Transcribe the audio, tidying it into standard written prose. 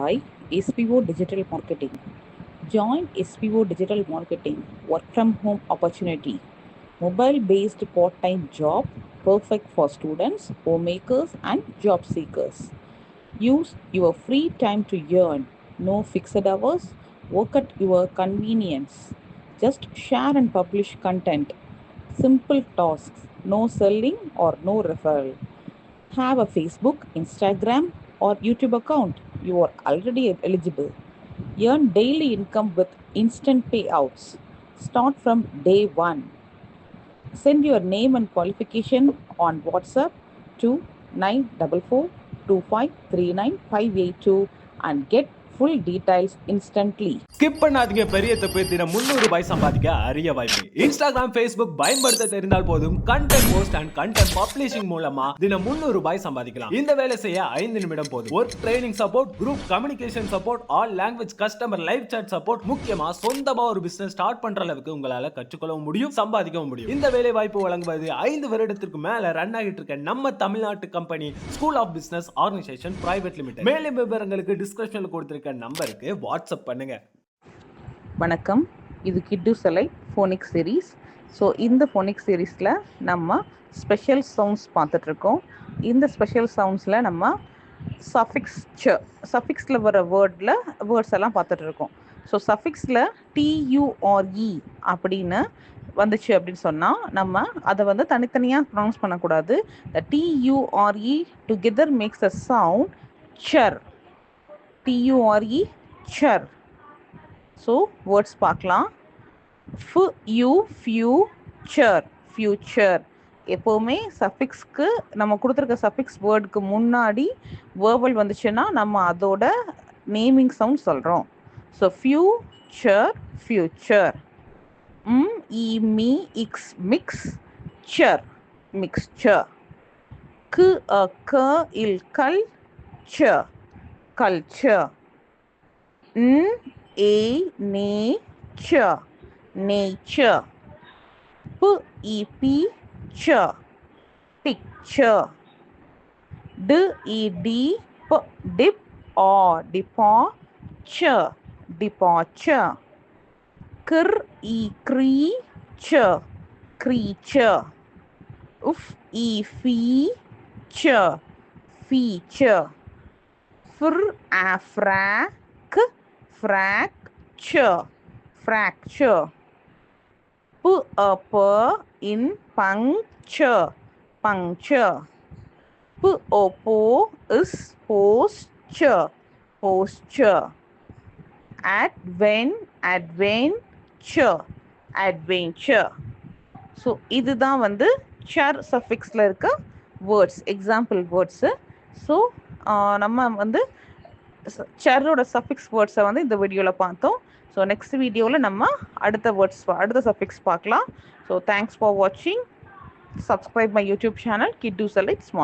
by SPO Digital Marketing. Join SPO Digital Marketing work from home opportunity. Mobile based part time job perfect for students, homemakers, and job seekers. Use your free time to earn. No fixed hours. Work at your convenience. Just share and publish content. Simple tasks. No selling or no referral. Have a Facebook, Instagram, or YouTube account. You are already eligible. Earn daily income with instant payouts. Start from day one. Send your name and qualification on WhatsApp to 9442539 and get full details instantly. Skip பண்ணாதீங்க பெரிய தப்பு. தினம் 300 ரூபாய் சம்பாதிக்க அரிய வாய்ப்பு. Instagram, Facebook பயன்படுத்த தெரிந்தால் போதும். Content post and content publishing மூலமா தினம் 300 ரூபாய் சம்பாதிக்கலாம். இந்த வேலை செய்ய 5 நிமிடம் போதும். Work training support, group communication support, all language customer live chat support, முக்கியமா சொந்தமா ஒரு பிசினஸ் ஸ்டார்ட் பண்ற அளவுக்கு உங்களால கற்றுக்கொள்ளவும் முடியும், சம்பாதிக்கவும் முடியும். இந்த வேலை வாய்ப்பு வழங்குவது 5 வருடத்திற்கு மேல ரன் ஆகிட்டு இருக்க நம்ம தமிழ்நாட்டு company school of business organisation private limited. மேலும் விவரங்களுக்கு டிஸ்கிரிப்ஷன்ல கொடுத்திருக்க நம்பருக்கு வாட்ஸ்அப் பண்ணுங்க. வணக்கம், இது கிட்டு சலை ஃபோனிக்ஸ் சீரீஸ். ஸோ இந்த ஃபோனிக்ஸ் சீரீஸில் நம்ம ஸ்பெஷல் சவுண்ட்ஸ் பார்த்துட்ருக்கோம். இந்த ஸ்பெஷல் சவுண்ட்ஸில் நம்ம சஃபிக்ஸில் வர வேர்ட்ஸ் எல்லாம் பார்த்துட்ருக்கோம். ஸோ சஃபிக்ஸில் TURE அப்படின்னு வந்துச்சு அப்படின்னு சொன்னால் நம்ம அதை வந்து தனித்தனியாக ப்ரொனவுன்ஸ் பண்ணக்கூடாது. த TURE டுகெதர் மேக்ஸ் அ sound sir. TURE sir. So words பார்க்கலாம். ஃபியூச்சர். எப்போவுமே சஃபிக்ஸ்க்கு நம்ம கொடுத்துருக்க சஃபிக்ஸ் வேர்டுக்கு முன்னாடி வேர்பல் வந்துச்சுன்னா நம்ம அதோட நேமிங் சவுண்ட் சொல்கிறோம். So future. Mixture. Culture. nature. picture. dip or departure. creature. feature. fracture. in puncture. is posture. adventure. So இதுதான் வந்து சர் சஃபிக்ஸில் இருக்க வேர்ட்ஸ், எக்ஸாம்பிள் வேர்ட்ஸு. ஸோ நம்ம வந்து சரோட சஃபிக்ஸ் வேர்ட்ஸை வந்து இந்த வீடியோவில் பார்த்தோம். ஸோ நெக்ஸ்ட் வீடியோவில் நம்ம அடுத்த சஃபிக்ஸ் பார்க்கலாம். ஸோ தேங்க்ஸ் ஃபார் வாட்சிங். சப்ஸ்கிரைப் மை யூடியூப் சேனல் கிட்டு சலை ஸ்மால்.